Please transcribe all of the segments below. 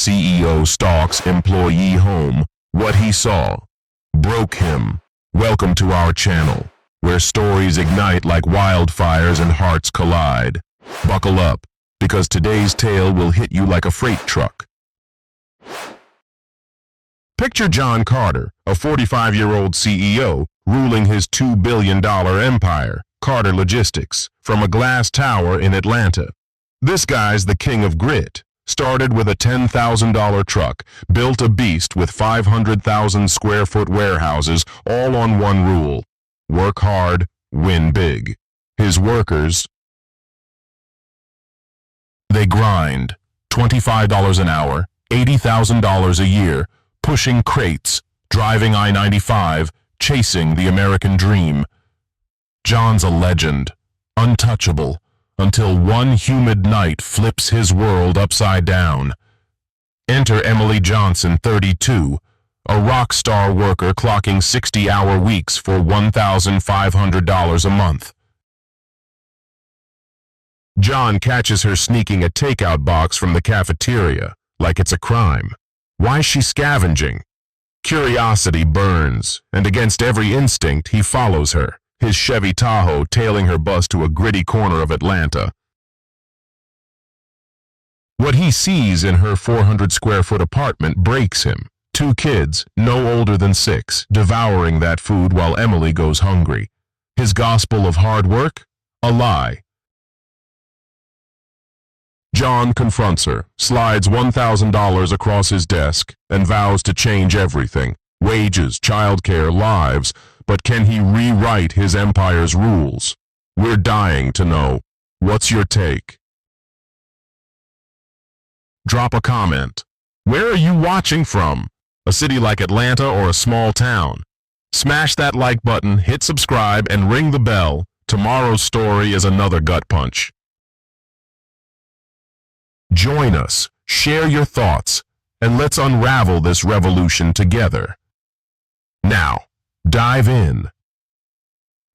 CEO Stalks Employee Home. What he saw broke him. Welcome to our channel, where stories ignite like wildfires and hearts collide. Buckle up, because today's tale will hit you like a freight truck. Picture John Carter, a 45-year-old CEO, ruling his $2 billion empire, Carter Logistics, from a glass tower in Atlanta. This guy's the king of grit. Started with a $10,000 truck, built a beast with 500,000 square foot warehouses, all on one rule: work hard, win big. His workers, they grind, $25 an hour, $80,000 a year, pushing crates, driving I-95, chasing the American dream. John's a legend, untouchable, until one humid night flips his world upside down. Enter Emily Johnson, 32, a rock star worker clocking 60-hour weeks for $1,500 a month. John catches her sneaking a takeout box from the cafeteria, like it's a crime. Why's she scavenging? Curiosity burns, and against every instinct, he follows her, his Chevy Tahoe tailing her bus to a gritty corner of Atlanta. What he sees in her 400-square-foot apartment breaks him. 2 kids, no older than 6, devouring that food while Emily goes hungry. His gospel of hard work? A lie. John confronts her, slides $1,000 across his desk, and vows to change everything: wages, childcare, lives. But can he rewrite his empire's rules? We're dying to know. What's your take? Drop a comment. Where are you watching from? A city like Atlanta or a small town? Smash that like button, hit subscribe, and ring the bell. Tomorrow's story is another gut punch. Join us, share your thoughts, and let's unravel this revolution together. Now, dive in.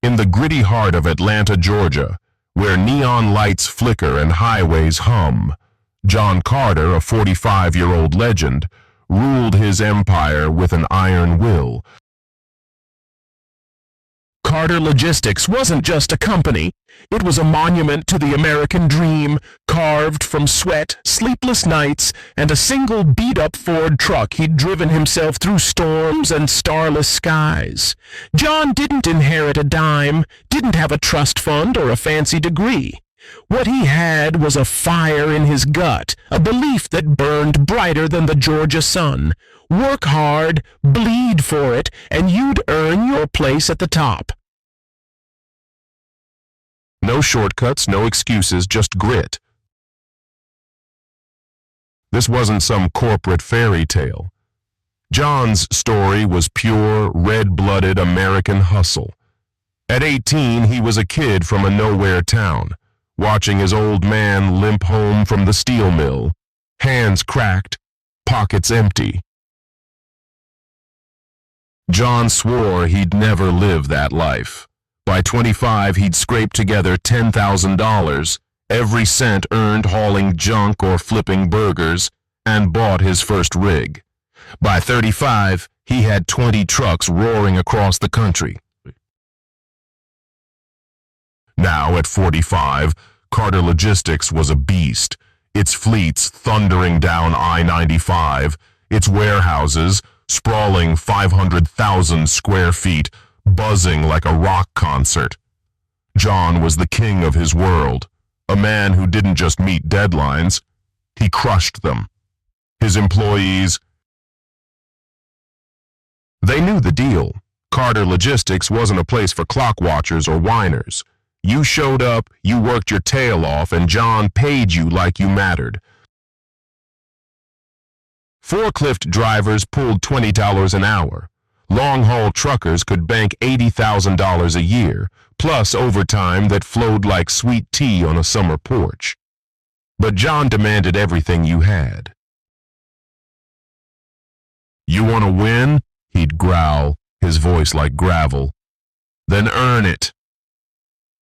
In the gritty heart of Atlanta, Georgia, where neon lights flicker and highways hum, John Carter, a 45-year-old legend, ruled his empire with an iron will. Carter Logistics wasn't just a company. It was a monument to the American dream, carved from sweat, sleepless nights, and a single beat-up Ford truck he'd driven himself through storms and starless skies. John didn't inherit a dime, didn't have a trust fund or a fancy degree. What he had was a fire in his gut, a belief that burned brighter than the Georgia sun. Work hard, bleed for it, and you'd earn your place at the top. No shortcuts, no excuses, just grit. This wasn't some corporate fairy tale. John's story was pure, red-blooded American hustle. At 18, he was a kid from a nowhere town, watching his old man limp home from the steel mill, hands cracked, pockets empty. John swore he'd never live that life. By 25, he'd scraped together $10,000, every cent earned hauling junk or flipping burgers, and bought his first rig. By 35, he had 20 trucks roaring across the country. Now, at 45, Carter Logistics was a beast, its fleets thundering down I-95, its warehouses, sprawling 500,000 square feet, buzzing like a rock concert. John was the king of his world, a man who didn't just meet deadlines, he crushed them. His employees, they knew the deal. Carter Logistics wasn't a place for clock watchers or whiners. You showed up, you worked your tail off, and John paid you like you mattered. Forklift drivers pulled $20 an hour. Long-haul truckers could bank $80,000 a year, plus overtime that flowed like sweet tea on a summer porch. But John demanded everything you had. You want to win? He'd growl, his voice like gravel. Then earn it.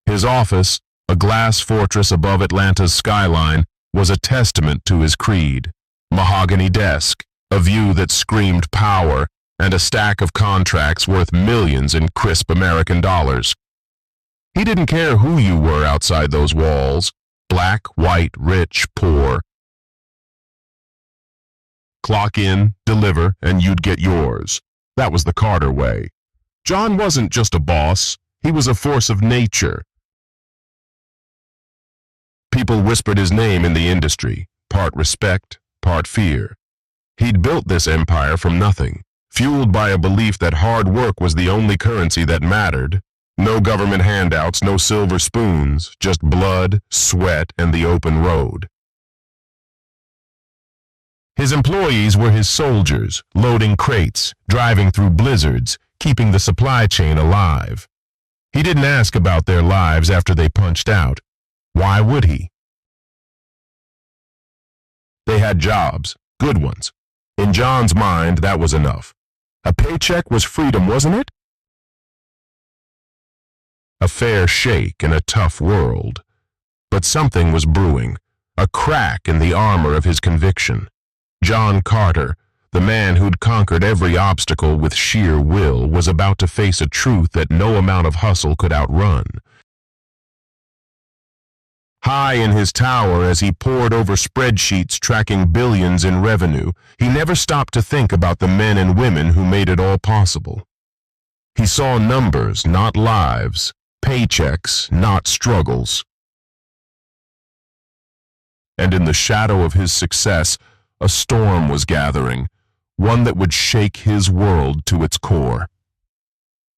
His office, a glass fortress above Atlanta's skyline, was a testament to his creed. mahogany desk, a view that screamed power, and a stack of contracts worth millions in crisp American dollars. He didn't care who you were outside those walls, black, white, rich, poor. Clock in, deliver, and you'd get yours. That was the Carter way. John wasn't just a boss, he was a force of nature. People whispered his name in the industry, part respect, part fear. He'd built this empire from nothing, fueled by a belief that hard work was the only currency that mattered. No government handouts, no silver spoons, just blood, sweat, and the open road. His employees were his soldiers, loading crates, driving through blizzards, keeping the supply chain alive. He didn't ask about their lives after they punched out. Why would he? They had jobs, good ones. In John's mind, that was enough. A paycheck was freedom, wasn't it? A fair shake in a tough world. But something was brewing, a crack in the armor of his conviction. John Carter, the man who'd conquered every obstacle with sheer will, was about to face a truth that no amount of hustle could outrun. High in his tower, as he pored over spreadsheets tracking billions in revenue, he never stopped to think about the men and women who made it all possible. He saw numbers, not lives, paychecks, not struggles. And in the shadow of his success, a storm was gathering, one that would shake his world to its core.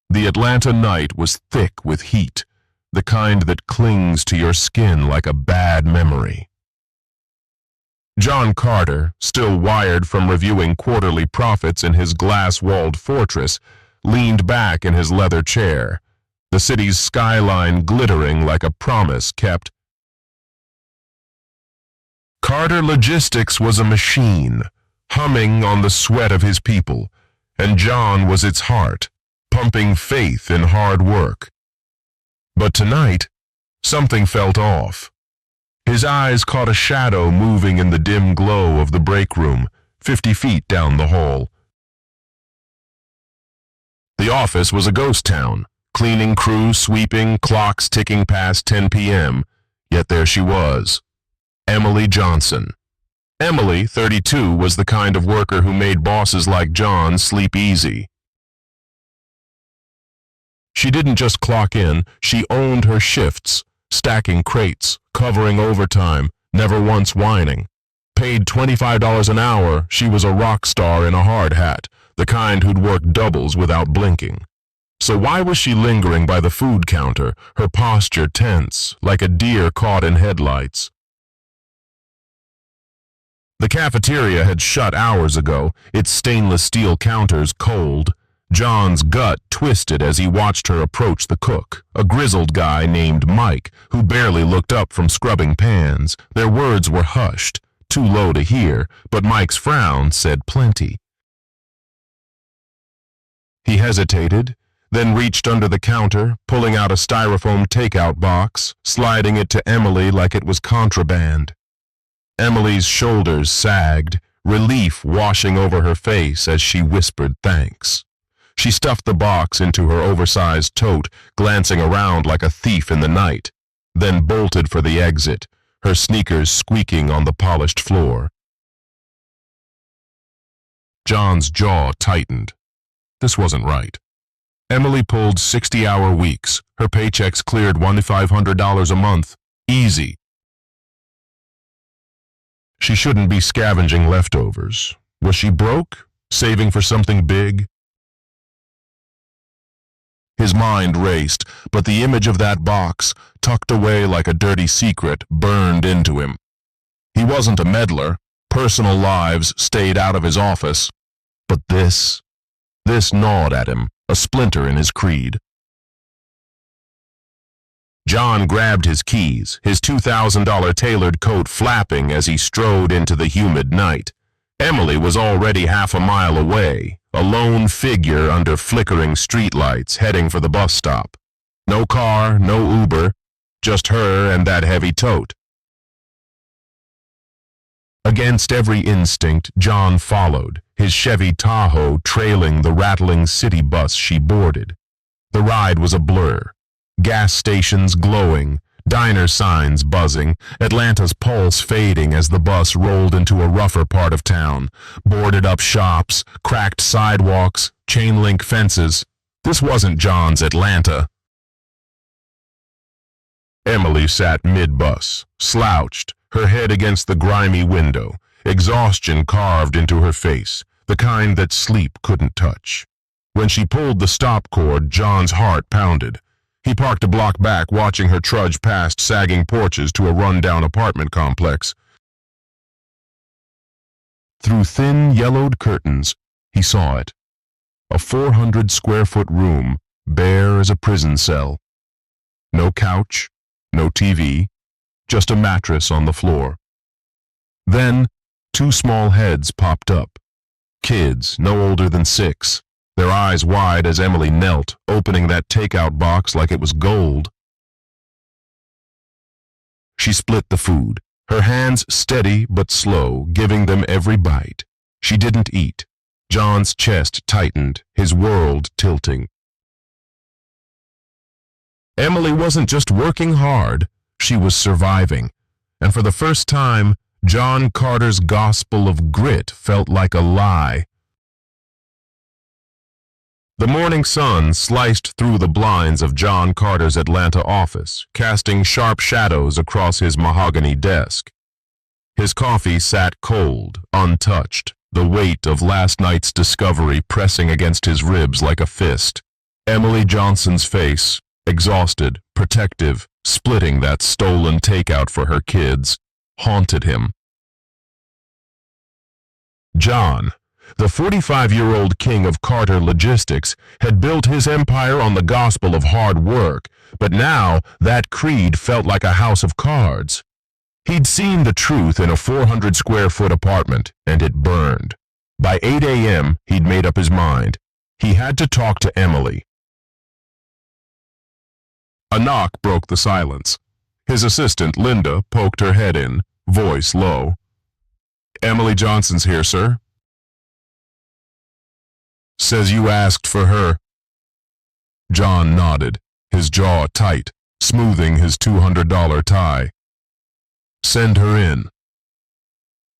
The Atlanta night was thick with heat, the kind that clings to your skin like a bad memory. John Carter, still wired from reviewing quarterly profits in his glass-walled fortress, leaned back in his leather chair, the city's skyline glittering like a promise kept. Carter Logistics was a machine, humming on the sweat of his people, and John was its heart, pumping faith in hard work. But tonight, something felt off. His eyes caught a shadow moving in the dim glow of the break room, 50 feet down the hall. The office was a ghost town, cleaning crew sweeping, clocks ticking past 10 p.m., yet there she was. Emily Johnson. Emily, 32, was the kind of worker who made bosses like John sleep easy. She didn't just clock in, she owned her shifts, stacking crates, covering overtime, never once whining. Paid $25 an hour, she was a rock star in a hard hat, the kind who'd work doubles without blinking. So why was she lingering by the food counter, her posture tense, like a deer caught in headlights? The cafeteria had shut hours ago, its stainless steel counters cold. John's gut twisted as he watched her approach the cook, a grizzled guy named Mike, who barely looked up from scrubbing pans. Their words were hushed, too low to hear, but Mike's frown said plenty. He hesitated, then reached under the counter, pulling out a styrofoam takeout box, sliding it to Emily like it was contraband. Emily's shoulders sagged, relief washing over her face as she whispered thanks. She stuffed the box into her oversized tote, glancing around like a thief in the night, then bolted for the exit, her sneakers squeaking on the polished floor. John's jaw tightened. This wasn't right. Emily pulled 60-hour weeks. Her paychecks cleared $1,500 a month. Easy. She shouldn't be scavenging leftovers. Was she broke? Saving for something big? His mind raced, but the image of that box, tucked away like a dirty secret, burned into him. He wasn't a meddler. Personal lives stayed out of his office. But this gnawed at him, a splinter in his creed. John grabbed his keys, his $2,000 tailored coat flapping as he strode into the humid night. Emily was already half a mile away, a lone figure under flickering streetlights heading for the bus stop. No car, no Uber, just her and that heavy tote. Against every instinct, John followed, his Chevy Tahoe trailing the rattling city bus she boarded. The ride was a blur. Gas stations glowing, diner signs buzzing, Atlanta's pulse fading as the bus rolled into a rougher part of town. Boarded-up shops, cracked sidewalks, chain-link fences. This wasn't John's Atlanta. Emily sat mid-bus, slouched, her head against the grimy window, exhaustion carved into her face, the kind that sleep couldn't touch. When she pulled the stop cord, John's heart pounded. He parked a block back, watching her trudge past sagging porches to a run-down apartment complex. Through thin, yellowed curtains, he saw it. A 400-square-foot room, bare as a prison cell. No couch, no TV, just a mattress on the floor. Then, two small heads popped up. Kids, no older than 6. Their eyes wide as Emily knelt, opening that takeout box like it was gold. She split the food, her hands steady but slow, giving them every bite. She didn't eat. John's chest tightened, his world tilting. Emily wasn't just working hard, she was surviving. And for the first time, John Carter's gospel of grit felt like a lie. The morning sun sliced through the blinds of John Carter's Atlanta office, casting sharp shadows across his mahogany desk. His coffee sat cold, untouched, the weight of last night's discovery pressing against his ribs like a fist. Emily Johnson's face, exhausted, protective, splitting that stolen takeout for her kids, haunted him. John, the 45-year-old king of Carter Logistics, had built his empire on the gospel of hard work, but now that creed felt like a house of cards. He'd seen the truth in a 400-square-foot apartment, and it burned. By 8 a.m., he'd made up his mind. He had to talk to Emily. A knock broke the silence. His assistant, Linda, poked her head in, voice low. "Emily Johnson's here, sir." "Says you asked for her." John nodded, his jaw tight, smoothing his $200 tie. "Send her in."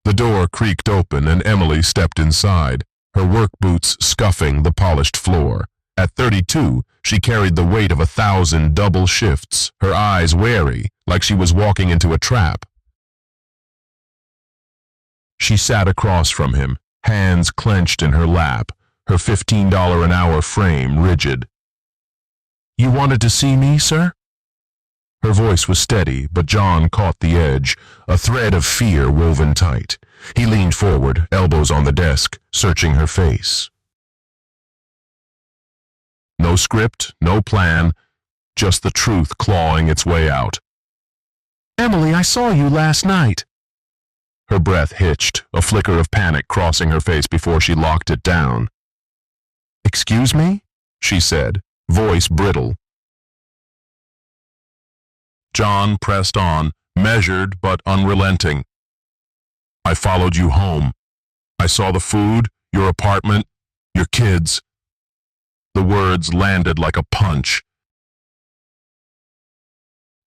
The door creaked open and Emily stepped inside, her work boots scuffing the polished floor. At 32, she carried the weight of 1,000 double shifts, her eyes wary, like she was walking into a trap. She sat across from him, hands clenched in her lap, her $15 an hour frame rigid. "You wanted to see me, sir?" Her voice was steady, but John caught the edge, a thread of fear woven tight. He leaned forward, elbows on the desk, searching her face. No script, no plan, just the truth clawing its way out. "Emily, I saw you last night." Her breath hitched, a flicker of panic crossing her face before she locked it down. "Excuse me?" she said, voice brittle. John pressed on, measured but unrelenting. "I followed you home. I saw the food, your apartment, your kids." The words landed like a punch.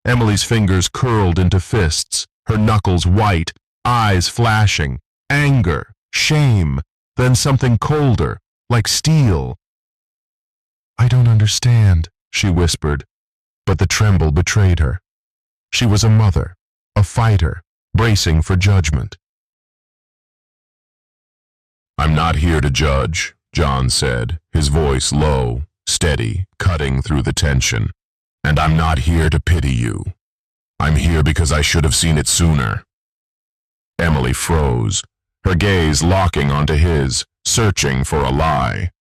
Emily's fingers curled into fists, her knuckles white, eyes flashing, anger, shame, then something colder, like steel. "I don't understand," she whispered, but the tremble betrayed her. She was a mother, a fighter, bracing for judgment. "I'm not here to judge," John said, his voice low, steady, cutting through the tension. "And I'm not here to pity you. I'm here because I should have seen it sooner." Emily froze, her gaze locking onto his, searching for a lie.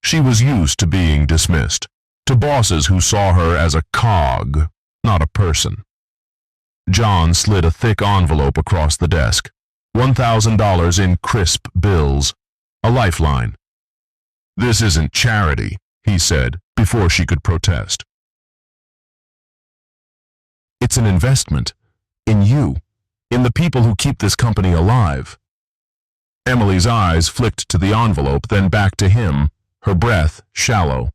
She was used to being dismissed, to bosses who saw her as a cog, not a person. John slid a thick envelope across the desk, $1,000 in crisp bills, a lifeline. "This isn't charity," he said, before she could protest. "It's an investment. In you." In the people who keep this company alive. Emily's eyes flicked to the envelope, then back to him, her breath shallow.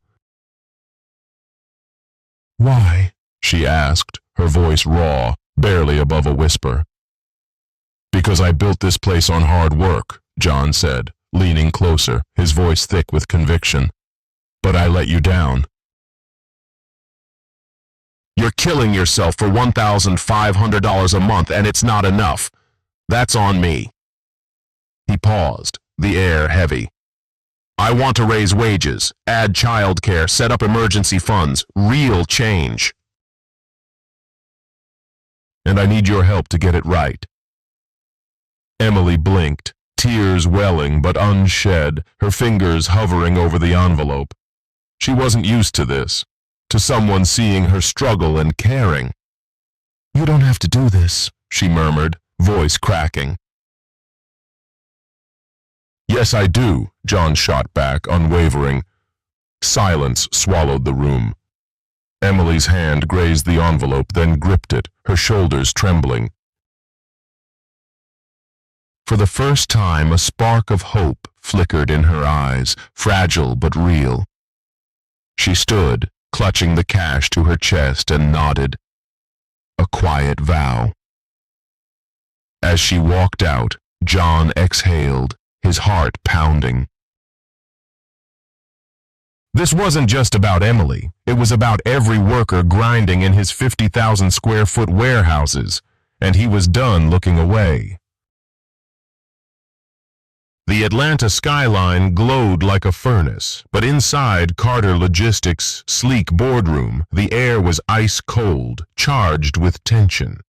Why? She asked, her voice raw, barely above a whisper. Because I built this place on hard work, John said, leaning closer, his voice thick with conviction. But I let you down. You're killing yourself for $1,500 a month, and it's not enough. That's on me. He paused, the air heavy. I want to raise wages, add childcare, set up emergency funds, real change. And I need your help to get it right. Emily blinked, tears welling but unshed, her fingers hovering over the envelope. She wasn't used to this, to someone seeing her struggle and caring. You don't have to do this, she murmured, voice cracking. Yes, I do, John shot back, unwavering. Silence swallowed the room. Emily's hand grazed the envelope, then gripped it, her shoulders trembling. For the first time, a spark of hope flickered in her eyes, fragile but real. She stood, clutching the cash to her chest, and nodded. A quiet vow. As she walked out, John exhaled, his heart pounding. This wasn't just about Emily. It was about every worker grinding in his 50,000 square foot warehouses, and he was done looking away. The Atlanta skyline glowed like a furnace, but inside Carter Logistics' sleek boardroom, the air was ice cold, charged with tension.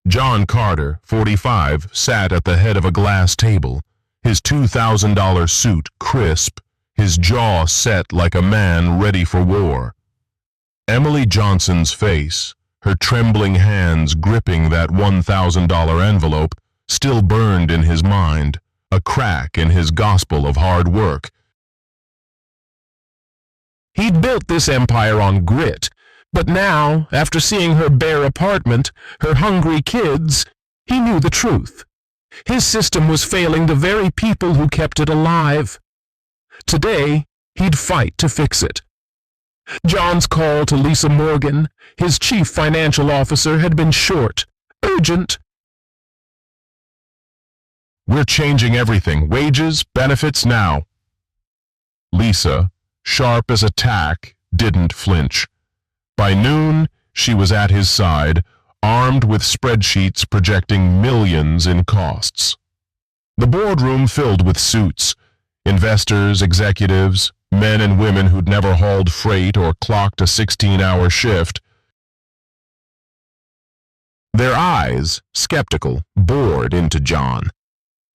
John Carter, 45, sat at the head of a glass table, his $2,000 suit crisp, his jaw set like a man ready for war. Emily Johnson's face, her trembling hands gripping that $1,000 envelope, still burned in his mind, a crack in his gospel of hard work. He'd built this empire on grit, but now, after seeing her bare apartment, her hungry kids, he knew the truth. His system was failing the very people who kept it alive. Today, he'd fight to fix it. John's call to Lisa Morgan, his chief financial officer, had been short, urgent. We're changing everything, wages, benefits, now. Lisa, sharp as a tack, didn't flinch. By noon, she was at his side, armed with spreadsheets projecting millions in costs. The boardroom filled with suits, investors, executives, men and women who'd never hauled freight or clocked a 16-hour shift. Their eyes, skeptical, bored into John.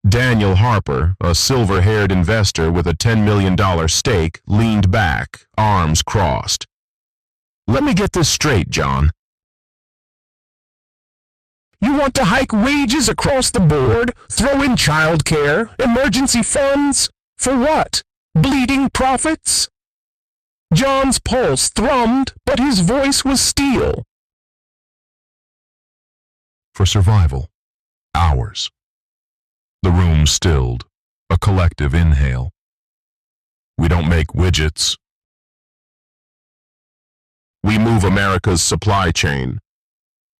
Daniel Harper, a silver-haired investor with a $10 million stake, leaned back, arms crossed. Let me get this straight, John. You want to hike wages across the board, throw in childcare, emergency funds? For what? Bleeding profits? John's pulse thrummed, but his voice was steel. For survival. Hours. The room stilled, a collective inhale. We don't make widgets. We move America's supply chain.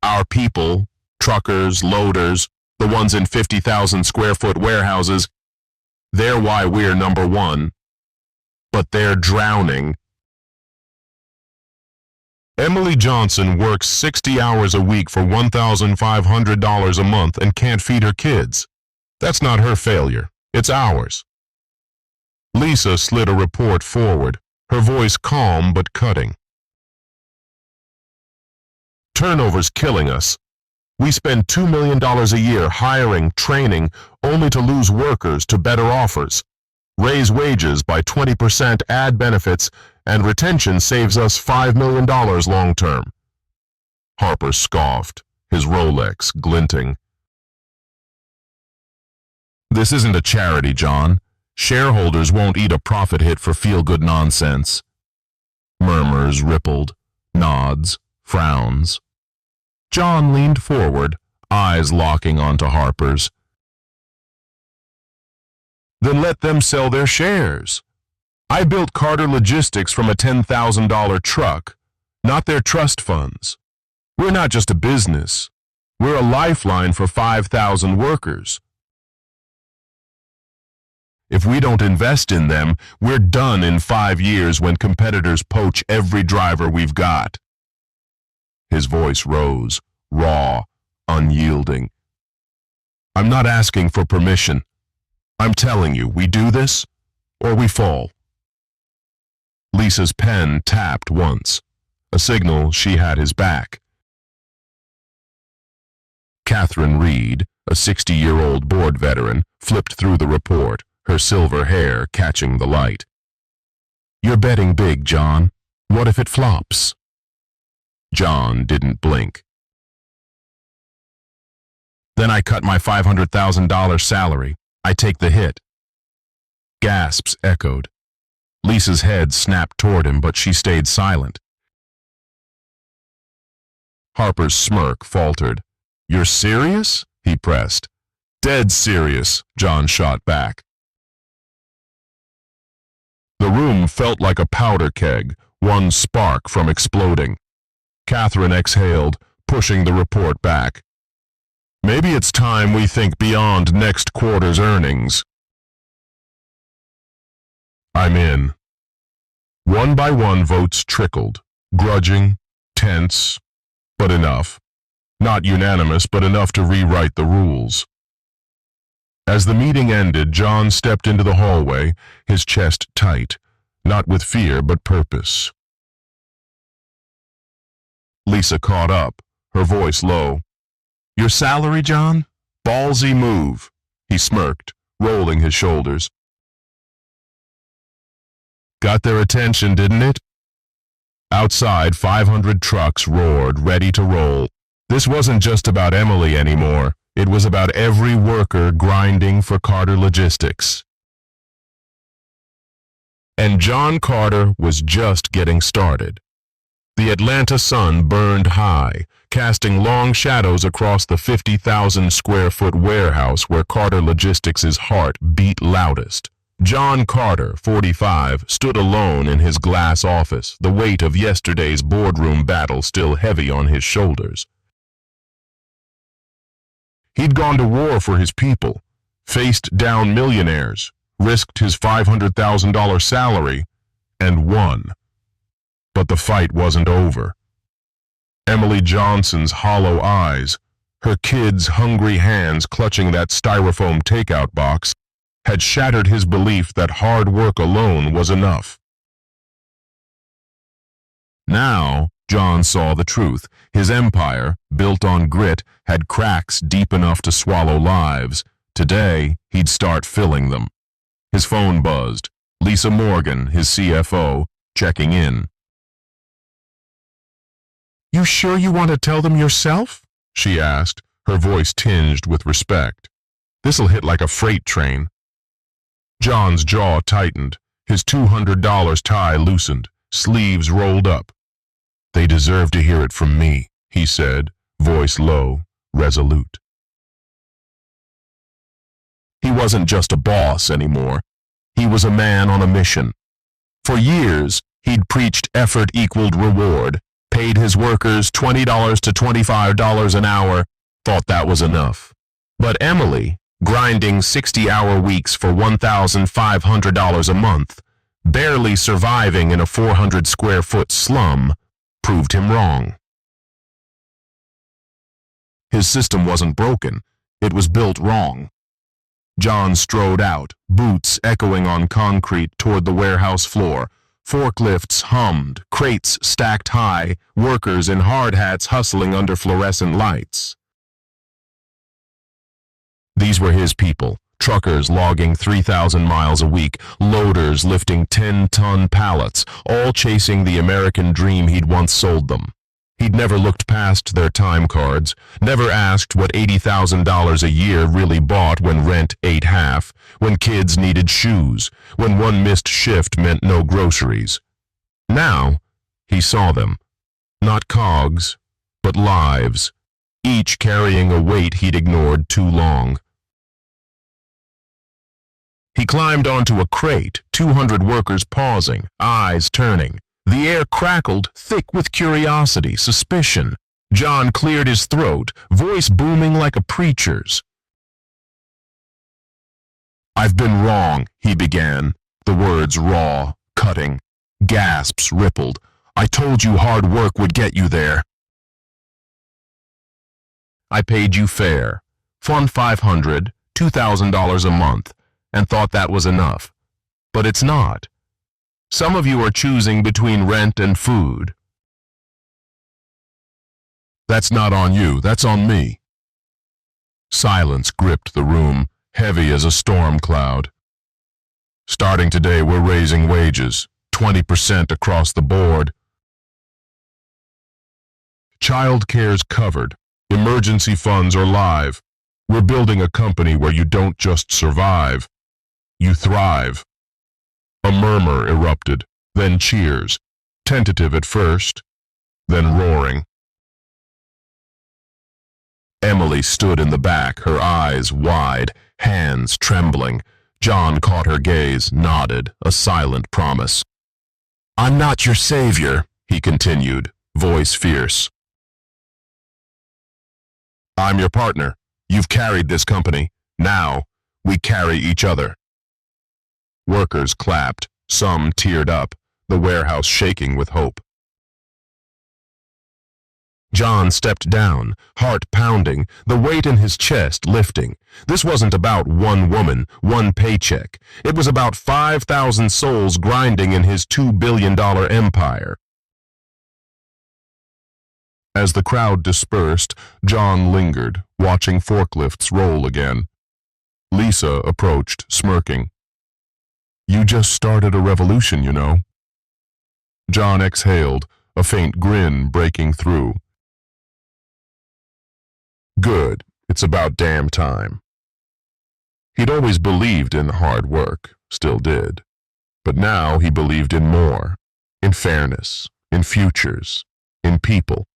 Our people, truckers, loaders, the ones in 50,000 square foot warehouses, they're why we're number one. But they're drowning. Emily Johnson works 60 hours a week for $1,500 a month and can't feed her kids. That's not her failure. It's ours. Lisa slid a report forward, her voice calm but cutting. Turnover's killing us. We spend $2 million a year hiring, training, only to lose workers to better offers. Raise wages by 20%, add benefits, and retention saves us $5 million long term. Harper scoffed, his Rolex glinting. This isn't a charity, John. Shareholders won't eat a profit hit for feel-good nonsense. Murmurs rippled, nods, frowns. John leaned forward, eyes locking onto Harper's. Then let them sell their shares. I built Carter Logistics from a $10,000 truck, not their trust funds. We're not just a business. We're a lifeline for 5,000 workers. If we don't invest in them, we're done in 5 years when competitors poach every driver we've got. His voice rose, raw, unyielding. I'm not asking for permission. I'm telling you, we do this, or we fall. Lisa's pen tapped once, a signal she had his back. Catherine Reed, a 60-year-old board veteran, flipped through the report, her silver hair catching the light. You're betting big, John. What if it flops? John didn't blink. Then I cut my $500,000 salary. I take the hit. Gasps echoed. Lisa's head snapped toward him, but she stayed silent. Harper's smirk faltered. You're serious? He pressed. Dead serious, John shot back. The room felt like a powder keg, one spark from exploding. Catherine exhaled, pushing the report back. Maybe it's time we think beyond next quarter's earnings. I'm in. One by one votes trickled, grudging, tense, but enough. Not unanimous, but enough to rewrite the rules. As the meeting ended, John stepped into the hallway, his chest tight, not with fear but purpose. Lisa caught up, her voice low. Your salary, John? Ballsy move. He smirked, rolling his shoulders. Got their attention, didn't it? Outside, 500 trucks roared, ready to roll. This wasn't just about Emily anymore. It was about every worker grinding for Carter Logistics. And John Carter was just getting started. The Atlanta sun burned high, casting long shadows across the 50,000-square-foot warehouse where Carter Logistics' heart beat loudest. John Carter, 45, stood alone in his glass office, the weight of yesterday's boardroom battle still heavy on his shoulders. He'd gone to war for his people, faced down millionaires, risked his $500,000 salary, and won. But the fight wasn't over. Emily Johnson's hollow eyes, her kids' hungry hands clutching that styrofoam takeout box, had shattered his belief that hard work alone was enough. Now, John saw the truth. His empire, built on grit, had cracks deep enough to swallow lives. Today, he'd start filling them. His phone buzzed. Lisa Morgan, his CFO, checking in. You sure you want to tell them yourself? She asked, her voice tinged with respect. This'll hit like a freight train. John's jaw tightened, his $200 tie loosened, sleeves rolled up. They deserve to hear it from me, he said, voice low, resolute. He wasn't just a boss anymore. He was a man on a mission. For years, he'd preached effort equaled reward, paid his workers $20 to $25 an hour, thought that was enough. But Emily, grinding 60-hour weeks for $1,500 a month, barely surviving in a 400-square-foot slum, proved him wrong. His system wasn't broken. It was built wrong. John strode out, boots echoing on concrete toward the warehouse floor. Forklifts hummed, crates stacked high, workers in hard hats hustling under fluorescent lights. These were his people, truckers logging 3,000 miles a week, loaders lifting 10-ton pallets, all chasing the American dream he'd once sold them. He'd never looked past their time cards, never asked what $80,000 a year really bought when rent ate half, when kids needed shoes, when one missed shift meant no groceries. Now, he saw them. Not cogs, but lives. each carrying a weight he'd ignored too long. He climbed onto a crate, 200 workers pausing, eyes turning. The air crackled, thick with curiosity, suspicion. John cleared his throat, voice booming like a preacher's. "I've been wrong," he began, the words raw, cutting. Gasps rippled. "I told you hard work would get you there. I paid you fair. Fund $500, $2,000 a month, and thought that was enough. But it's not. Some of you are choosing between rent and food. That's not on you, that's on me." Silence gripped the room, heavy as a storm cloud. "Starting today, we're raising wages, 20% across the board. Child care's covered. Emergency funds are live. We're building a company where you don't just survive, you thrive." A murmur erupted, then cheers, tentative at first, then roaring. Emily stood in the back, her eyes wide, hands trembling. John caught her gaze, nodded, a silent promise. "I'm not your savior," he continued, voice fierce. "I'm your partner. You've carried this company. Now, we carry each other." Workers clapped, some teared up, the warehouse shaking with hope. John stepped down, heart pounding, the weight in his chest lifting. This wasn't about one woman, one paycheck. It was about 5,000 souls grinding in his $2 billion empire. As the crowd dispersed, John lingered, watching forklifts roll again. Lisa approached, smirking. "You just started a revolution, you know." John exhaled, a faint grin breaking through. "Good, it's about damn time." He'd always believed in hard work, still did. But now he believed in more, in fairness, in futures, in people.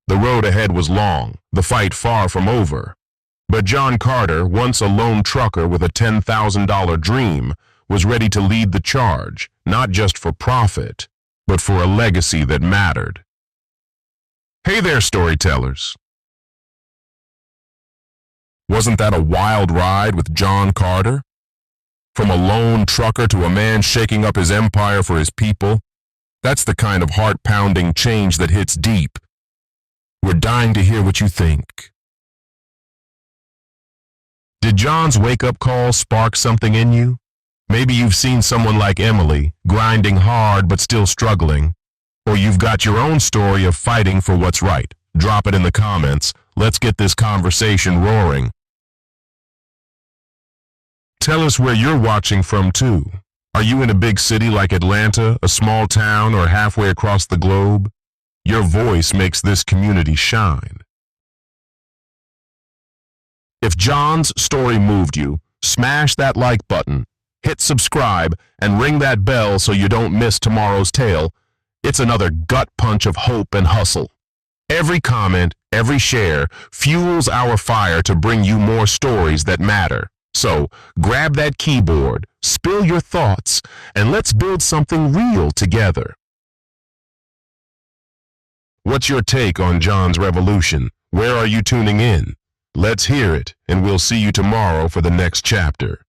The road ahead was long, the fight far from over. But John Carter, once a lone trucker with a $10,000 dream, was ready to lead the charge, not just for profit, but for a legacy that mattered. Hey there, storytellers. Wasn't that a wild ride with John Carter? From a lone trucker to a man shaking up his empire for his people? That's the kind of heart-pounding change that hits deep. We're dying to hear what you think. Did John's wake-up call spark something in you? Maybe you've seen someone like Emily, grinding hard but still struggling. Or you've got your own story of fighting for what's right. Drop it in the comments. Let's get this conversation roaring. Tell us where you're watching from too. Are you in a big city like Atlanta, a small town, or halfway across the globe? Your voice makes this community shine. If John's story moved you, smash that like button, hit subscribe, and ring that bell so you don't miss tomorrow's tale. It's another gut punch of hope and hustle. Every comment, every share fuels our fire to bring you more stories that matter. So grab that keyboard, spill your thoughts, and let's build something real together. What's your take on John's revolution? Where are you tuning in? Let's hear it, and we'll see you tomorrow for the next chapter.